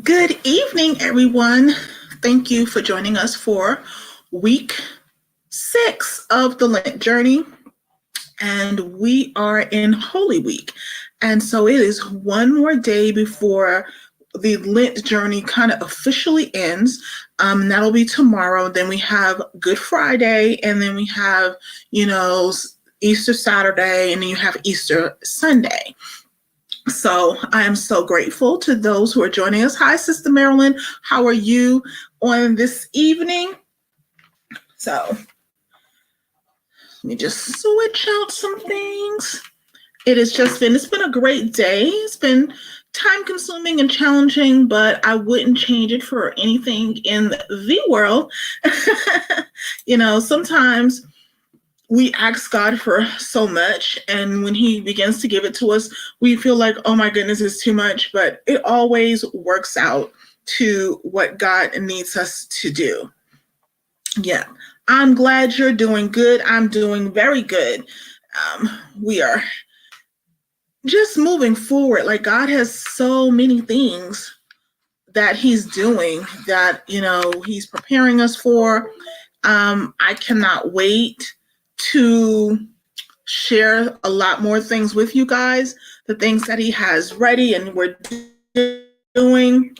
Good evening, everyone. Thank you for joining us for week 6 of the Lent journey. And we are in Holy Week. And so it is one more day before the Lent journey kind of officially ends. That'll be tomorrow. Then we have Good Friday, and then we have, Easter Saturday, and then you have Easter Sunday. So I am so grateful to those who are joining us. Hi, Sister Marilyn. How are you on this evening? So let me just switch out some things. It's been a great day. It's been time consuming and challenging, but I wouldn't change it for anything in the world. Sometimes we ask God for so much, and when He begins to give it to us, we feel like, oh my goodness, it's too much, but it always works out to what God needs us to do. Yeah, I'm glad you're doing good. I'm doing very good. We are just moving forward. Like, God has so many things that He's doing that, He's preparing us for. I cannot wait to share a lot more things with you guys, the things that He has ready and we're doing.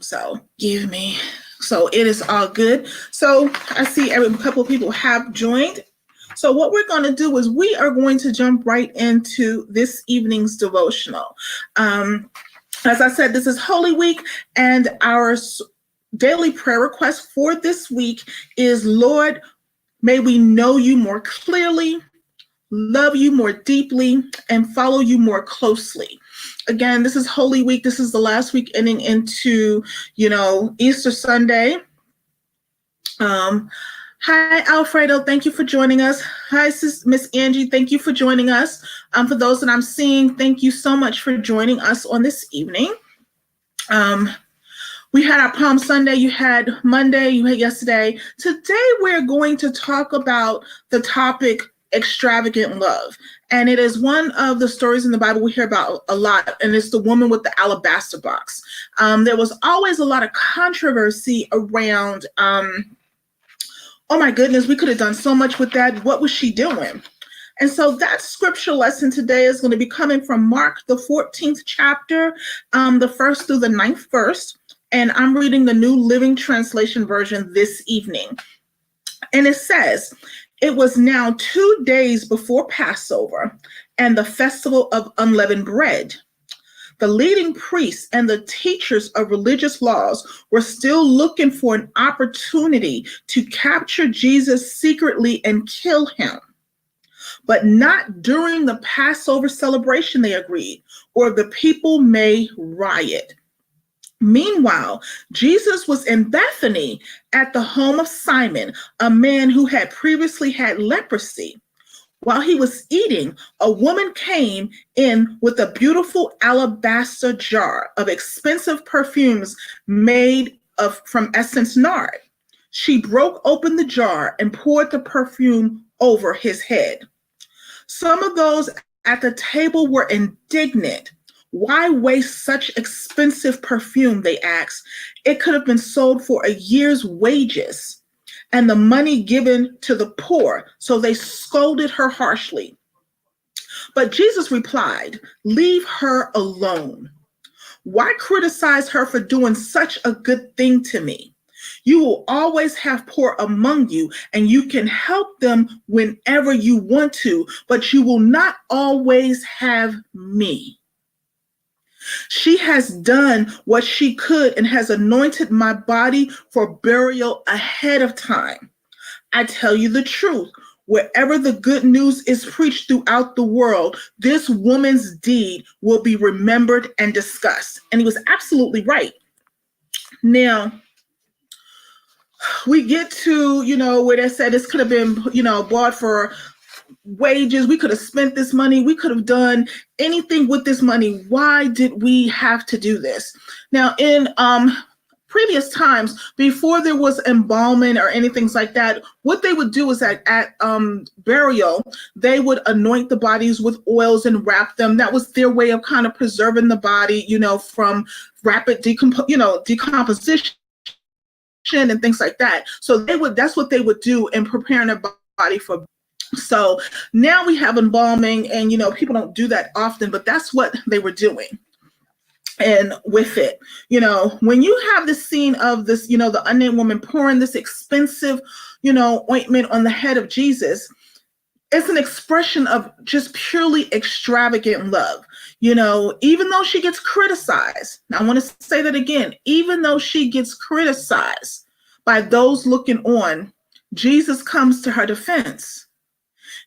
So it is all good. So I see a couple of people have joined. So what we're going to do is we are going to jump right into this evening's devotional. As I said, this is Holy Week, and our daily prayer request for this week is, Lord, may we know you more clearly, love you more deeply, and follow you more closely. Again, this is Holy Week. This is the last week ending into, Easter Sunday. Hi, Alfredo. Thank you for joining us. Hi, Miss Angie. Thank you for joining us. For those that I'm seeing, thank you so much for joining us on this evening. We had our Palm Sunday, you had Monday, you had yesterday. Today, we're going to talk about the topic, extravagant love. And it is one of the stories in the Bible we hear about a lot, and it's the woman with the alabaster box. There was always a lot of controversy around, oh my goodness, we could have done so much with that. What was she doing? And so that scripture lesson today is going to be coming from Mark, the 14th chapter, the 1st through the 9th verse. And I'm reading the New Living Translation version this evening. And it says, it was now 2 days before Passover and the festival of unleavened bread. The leading priests and the teachers of religious laws were still looking for an opportunity to capture Jesus secretly and kill him. But not during the Passover celebration, they agreed, or the people may riot. Meanwhile, Jesus was in Bethany at the home of Simon, a man who had previously had leprosy. While he was eating, a woman came in with a beautiful alabaster jar of expensive perfumes made from essence nard. She broke open the jar and poured the perfume over his head. Some of those at the table were indignant. Why waste such expensive perfume, they asked. It could have been sold for a year's wages and the money given to the poor. So they scolded her harshly. But Jesus replied, leave her alone. Why criticize her for doing such a good thing to me? You will always have poor among you, and you can help them whenever you want to, but you will not always have me. She has done what she could and has anointed my body for burial ahead of time. I tell you the truth, wherever the good news is preached throughout the world, this woman's deed will be remembered and discussed. And he was absolutely right. Now, we get to, where they said this could have been, bought for wages. We could have spent this money. We could have done anything with this money. Why did we have to do this? Now, in previous times, before there was embalming or anything like that, what they would do is that at burial, they would anoint the bodies with oils and wrap them. That was their way of kind of preserving the body, from rapid decomposition and things like that. So that's what they would do in preparing their body for. So now we have embalming, and people don't do that often, but that's what they were doing. And with it, when you have this scene of this, the unnamed woman pouring this expensive, ointment on the head of Jesus, it's an expression of just purely extravagant love. Even though she gets criticized, now I want to say that again, even though she gets criticized by those looking on, Jesus comes to her defense.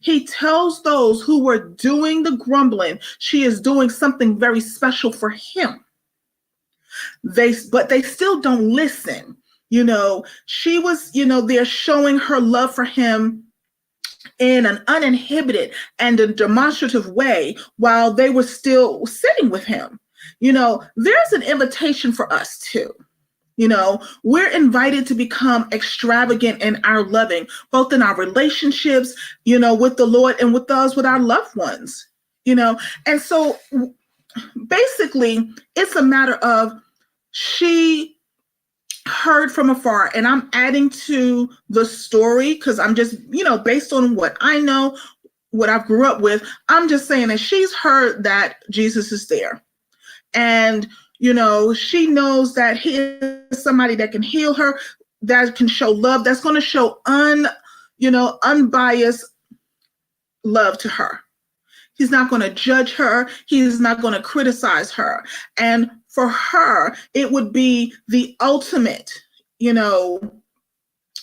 He tells those who were doing the grumbling, she is doing something very special for him. But they still don't listen. She was, they're showing her love for him in an uninhibited and a demonstrative way while they were still sitting with him. There's an invitation for us too. We're invited to become extravagant in our loving, both in our relationships, with the Lord and with our loved ones, And so basically it's a matter of she heard from afar, and I'm adding to the story because I'm just, based on what I know, what I grew up with, I'm just saying that she's heard that Jesus is there. And she knows that he is somebody that can heal her, that can show love, that's going to show unbiased love to her. He's not going to judge her. He's not going to criticize her. And for her, it would be the ultimate,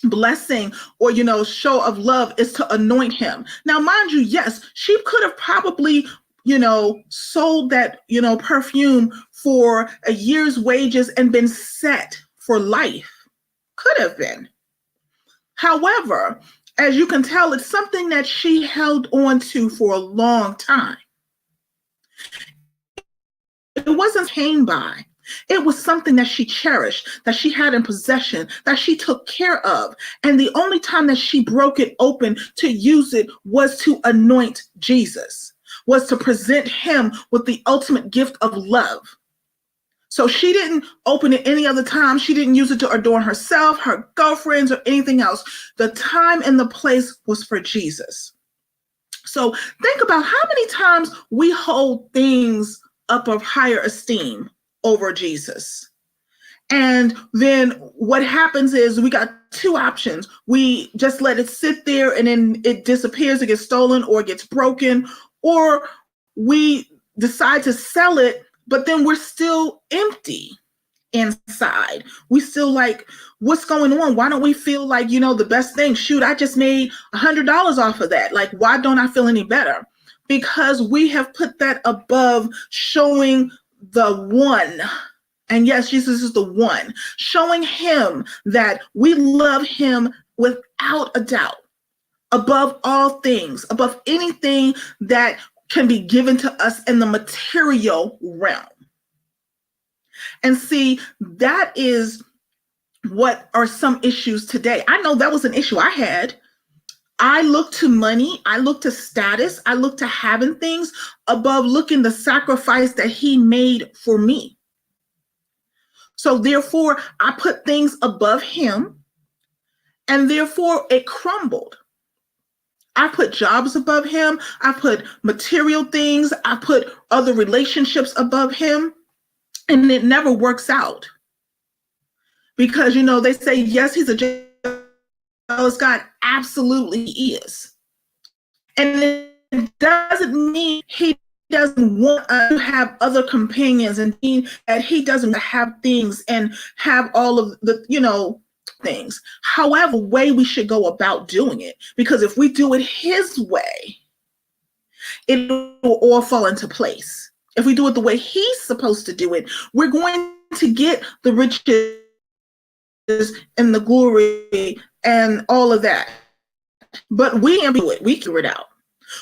blessing or, show of love is to anoint him. Now, mind you, yes, she could have probably sold that, perfume for a year's wages and been set for life. Could have been. However, as you can tell, it's something that she held on to for a long time. It wasn't came by. It was something that she cherished, that she had in possession, that she took care of. And the only time that she broke it open to use it was to anoint Jesus, was to present him with the ultimate gift of love. So she didn't open it any other time. She didn't use it to adorn herself, her girlfriends, or anything else. The time and the place was for Jesus. So think about how many times we hold things up of higher esteem over Jesus. And then what happens is we got two options. We just let it sit there and then it disappears, it gets stolen or it gets broken, or we decide to sell it, but then we're still empty inside. We still like, what's going on? Why don't we feel like, the best thing? Shoot, I just made $100 off of that. Like, why don't I feel any better? Because we have put that above showing the one. And yes, Jesus is the one, showing him that we love him without a doubt, above all things, above anything that can be given to us in the material realm. And see, that is what are some issues today. I know that was an issue I had. I look to money, I look to status, I look to having things above looking the sacrifice that he made for me. So therefore, I put things above him, and therefore it crumbled. I put jobs above him, I put material things, I put other relationships above him, and it never works out. Because, they say, yes, he's a jealous God. Absolutely he is. And it doesn't mean he doesn't want to have other companions and that he doesn't have things and have all of the, things. However, way we should go about doing it, because if we do it his way, it will all fall into place. If we do it the way he's supposed to do it, we're going to get the riches and the glory and all of that. But we can't do it. We figure it out.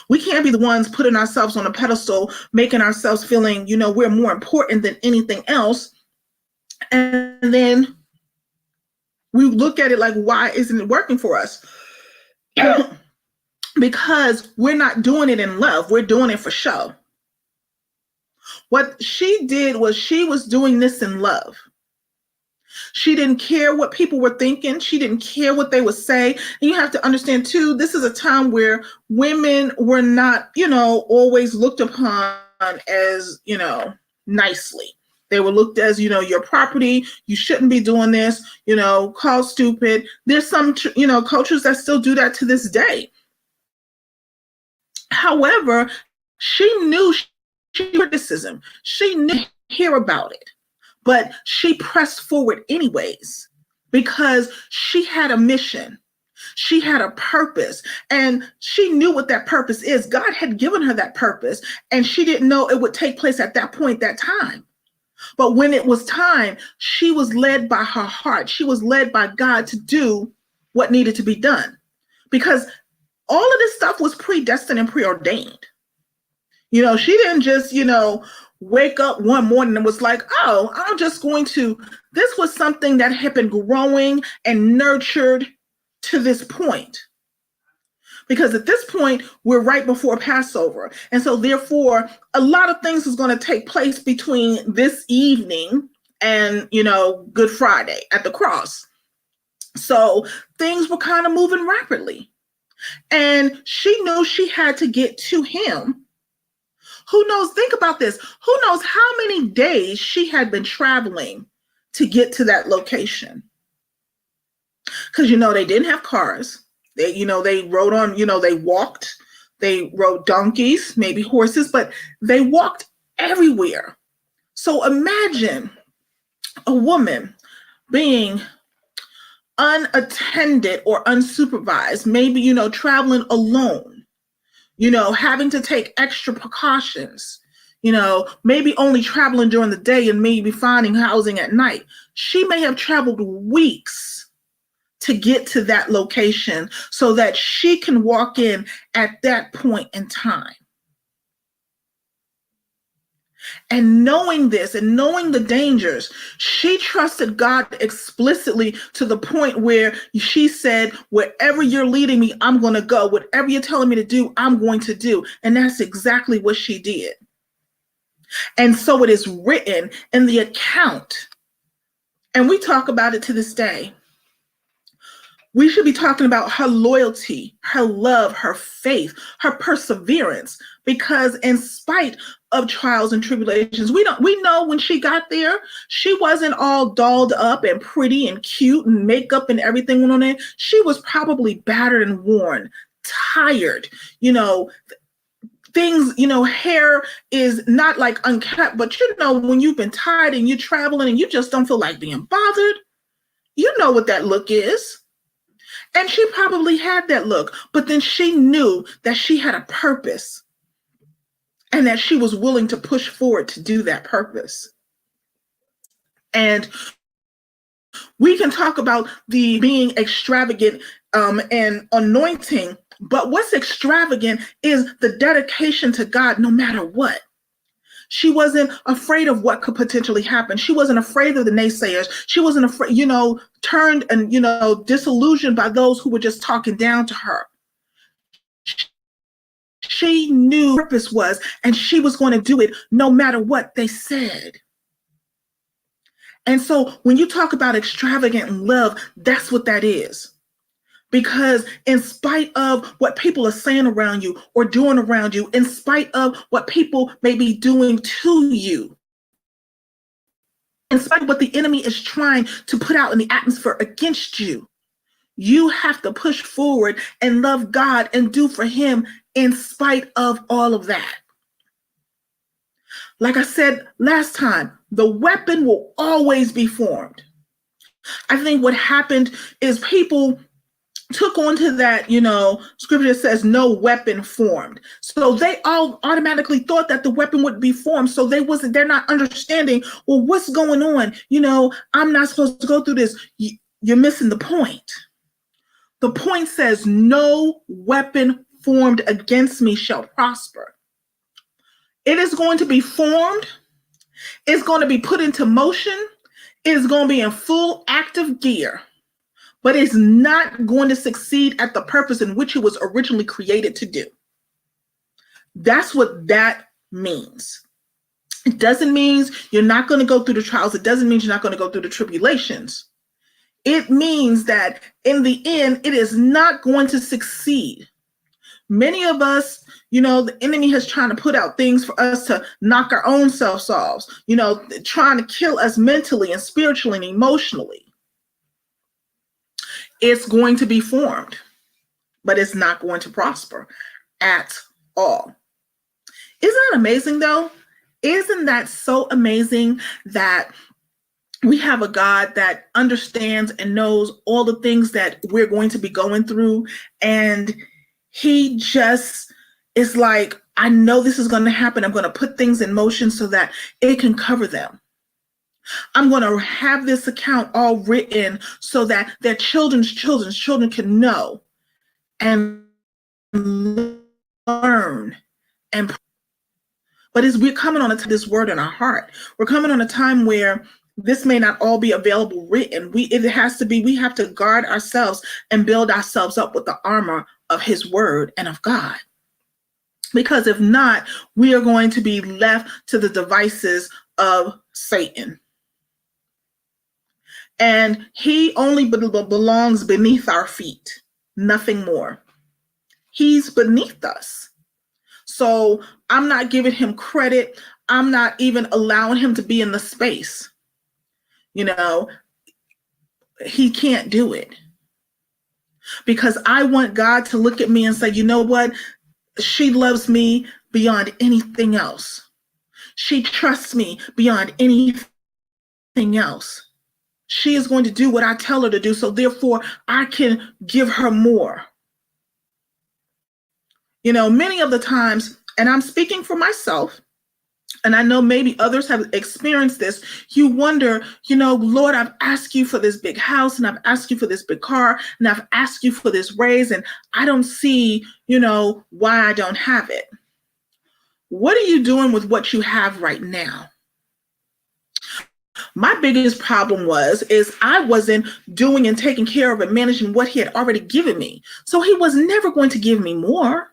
We can't be the ones putting ourselves on a pedestal, making ourselves feeling, we're more important than anything else. And then We look at it like, why isn't it working for us? Because we're not doing it in love. We're doing it for show. What she did was she was doing this in love. She didn't care what people were thinking. She didn't care what they would say. And you have to understand too, this is a time where women were not, always looked upon as, nicely. They were looked as, your property. You shouldn't be doing this, called stupid. There's some, cultures that still do that to this day. However, she knew criticism. She knew to hear about it, but she pressed forward anyways because she had a mission. She had a purpose, and she knew what that purpose is. God had given her that purpose, and she didn't know it would take place at that point, that time. But when it was time, she was led by her heart. She was led by God to do what needed to be done, because all of this stuff was predestined and preordained. She didn't just, wake up one morning and was like, oh, I'm just going to, this was something that had been growing and nurtured to this point. Because at this point, we're right before Passover. And so therefore, a lot of things is going to take place between this evening and, Good Friday at the cross. So things were kind of moving rapidly. And she knew she had to get to him. Who knows? Think about this. Who knows how many days she had been traveling to get to that location? Because, they didn't have cars. They rode on, they walked, they rode donkeys, maybe horses, but they walked everywhere. So imagine a woman being unattended or unsupervised, maybe, traveling alone, having to take extra precautions, maybe only traveling during the day and maybe finding housing at night. She may have traveled weeks to get to that location so that she can walk in at that point in time. And knowing this and knowing the dangers, she trusted God explicitly to the point where she said, wherever you're leading me, I'm going to go. Whatever you're telling me to do, I'm going to do. And that's exactly what she did. And so it is written in the account. And we talk about it to this day. We should be talking about her loyalty, her love, her faith, her perseverance, because in spite of trials and tribulations, we know when she got there, she wasn't all dolled up and pretty and cute and makeup and everything went on there. She was probably battered and worn, tired, things, hair is not like unkept, but when you've been tired and you're traveling and you just don't feel like being bothered, you know what that look is. And she probably had that look, but then she knew that she had a purpose and that she was willing to push forward to do that purpose. And we can talk about the being extravagant and anointing, but what's extravagant is the dedication to God no matter what. She wasn't afraid of what could potentially happen. She wasn't afraid of the naysayers. She wasn't afraid, turned and, disillusioned by those who were just talking down to her. She knew what purpose was, and she was going to do it no matter what they said. And so when you talk about extravagant love, that's what that is. Because in spite of what people are saying around you or doing around you, in spite of what people may be doing to you, in spite of what the enemy is trying to put out in the atmosphere against you, you have to push forward and love God and do for him in spite of all of that. Like I said last time, the weapon will always be formed. I think what happened is people took onto that, scripture says no weapon formed. So they all automatically thought that the weapon would be formed. So they're not understanding, well, what's going on? I'm not supposed to go through this. You're missing the point. The point says no weapon formed against me shall prosper. It is going to be formed. It's going to be put into motion. It is going to be in full active gear. but it's not going to succeed at the purpose in which it was originally created to do. That's what that means. It doesn't mean you're not going to go through the trials. It doesn't mean you're not going to go through the tribulations. It means that in the end, it is not going to succeed. Many of us, the enemy has trying to put out things for us to knock our own selves off, trying to kill us mentally and spiritually and emotionally. It's going to be formed, but it's not going to prosper at all. Isn't that amazing though? Isn't that so amazing that we have a God that understands and knows all the things that we're going to be going through, and he just is like, I know this is going to happen. I'm going to put things in motion so that it can cover them. I'm going to have this account all written so that their children's children can know and learn. But we're coming on this word in our heart. We're coming on a time where this may not all be available written. We have to guard ourselves and build ourselves up with the armor of his word and of God. Because if not, we are going to be left to the devices of Satan. And he only belongs beneath our feet, nothing more. He's beneath us. So I'm not giving him credit. I'm not even allowing him to be in the space. He can't do it. Because I want God to look at me and say, you know what? She loves me beyond anything else. She trusts me beyond anything else. She is going to do what I tell her to do. So therefore, I can give her more. Many of the times, and I'm speaking for myself, and I know maybe others have experienced this, you wonder, Lord, I've asked you for this big house, and I've asked you for this big car, and I've asked you for this raise, and I don't see, why I don't have it. What are you doing with what you have right now? My biggest problem is I wasn't doing and taking care of and managing what he had already given me. So he was never going to give me more.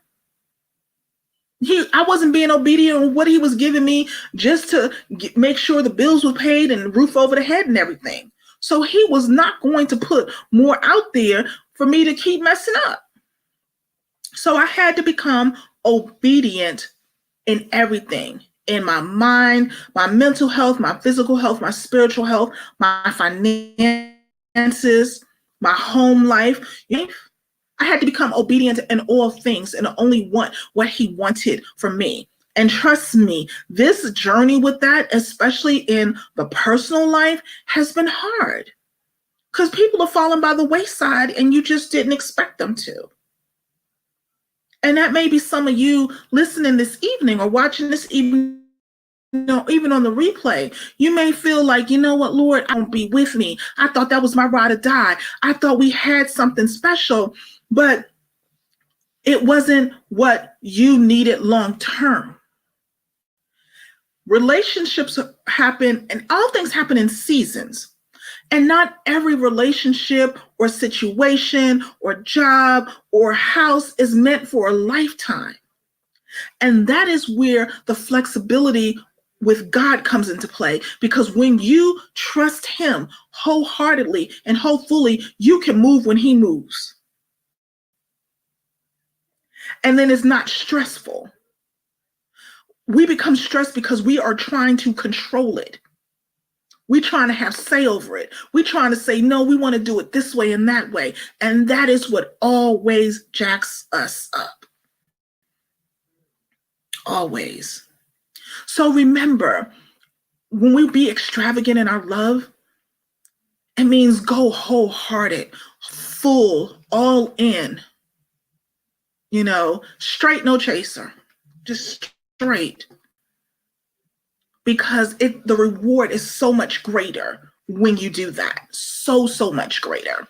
I wasn't being obedient on what he was giving me just to make sure the bills were paid and roof over the head and everything. So he was not going to put more out there for me to keep messing up. So I had to become obedient in everything, in my mind, my mental health, my physical health, my spiritual health, my finances, my home life. I had to become obedient in all things and only want what he wanted from me. And trust me, this journey with that, especially in the personal life, has been hard because people are falling by the wayside and you just didn't expect them to. And that may be some of you listening this evening or watching this evening, even on the replay. You may feel like, you know what, Lord, I won't be with me. I thought that was my ride or die. I thought we had something special. But it wasn't what you needed long term. Relationships happen, and all things happen in seasons. And not every relationship or situation or job or house is meant for a lifetime. And that is where the flexibility with God comes into play. Because when you trust him wholeheartedly and wholly, you can move when he moves. And then it's not stressful. We become stressed because we are trying to control it. We're trying to have say over it. We're trying to say, no, we want to do it this way and that way. And that is what always jacks us up. Always. So remember, when we be extravagant in our love, it means go wholehearted, full, all in. Straight, no chaser, just straight. Because the reward is so much greater when you do that. So much greater.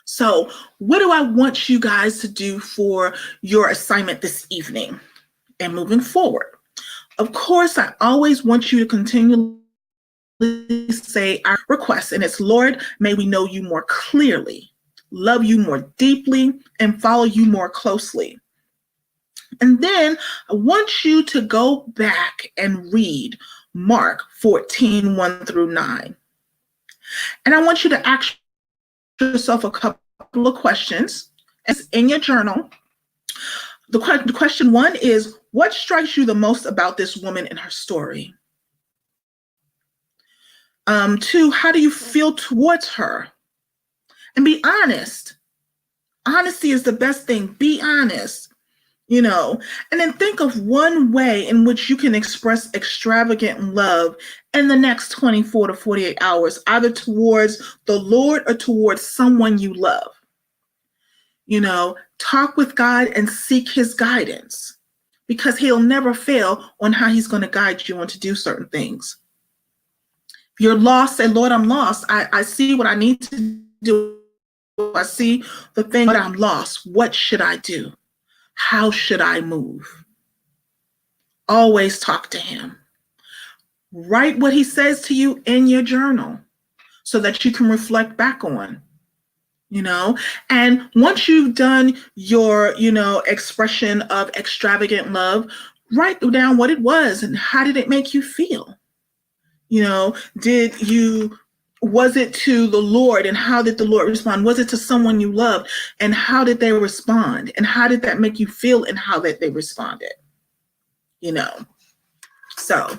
So what do I want you guys to do for your assignment this evening and moving forward? Of course, I always want you to continue say our request, and it's, Lord, may we know you more clearly, love you more deeply, and follow you more closely. And then I want you to go back and read Mark 14, 1 through 9. And I want you to ask yourself a couple of questions. It's in your journal. The question one is, what strikes you the most about this woman and her story? Two, how do you feel towards her? And be honest. Honesty is the best thing. Be honest, and then think of one way in which you can express extravagant love in the next 24 to 48 hours, either towards the Lord or towards someone you love. Talk with God and seek his guidance, because he'll never fail on how he's going to guide you on to do certain things. If you're lost, say, Lord, I'm lost. I see what I need to do. I see the thing, but I'm lost. What should I do? How should I move? Always talk to him. Write what he says to you in your journal so that you can reflect back on, and once you've done your, expression of extravagant love, write down what it was and how did it make you feel? Was it to the Lord, and how did the Lord respond? Was it to someone you loved, and how did they respond? And how did that make you feel, and how that they responded? So I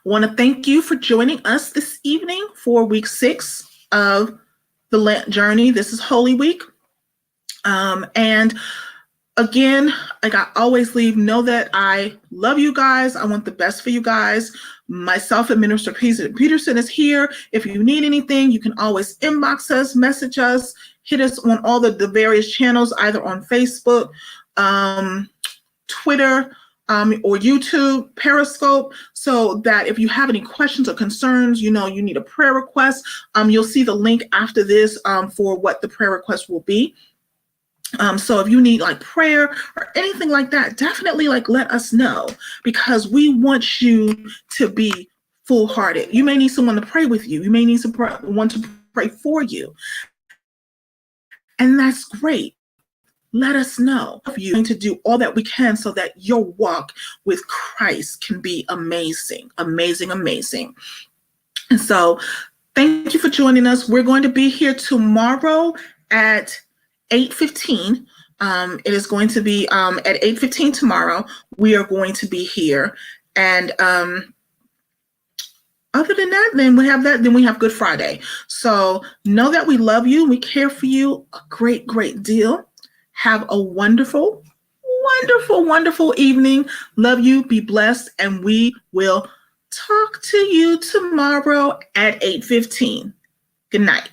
want to thank you for joining us this evening for week 6 of the Lent journey. This is Holy Week. And again, like I always leave, know that I love you guys. I want the best for you guys. Myself and Minister Peterson is here. If you need anything, you can always inbox us, message us, hit us on all the various channels, either on Facebook, Twitter, or YouTube, Periscope, so that if you have any questions or concerns, you need a prayer request, you'll see the link after this for what the prayer request will be. So if you need like prayer or anything like that, definitely let us know, because we want you to be full-hearted. You may need someone to pray with you. You may need someone to pray for you. And that's great. Let us know. We're going to do all that we can so that your walk with Christ can be amazing, amazing, amazing. And so thank you for joining us. We're going to be here tomorrow at 8:15. It is going to be at 8:15 tomorrow. We are going to be here. And other than that, then we have Good Friday. So know that we love you. We care for you a great, great deal. Have a wonderful, wonderful, wonderful evening. Love you. Be blessed. And we will talk to you tomorrow at 8:15. Good night.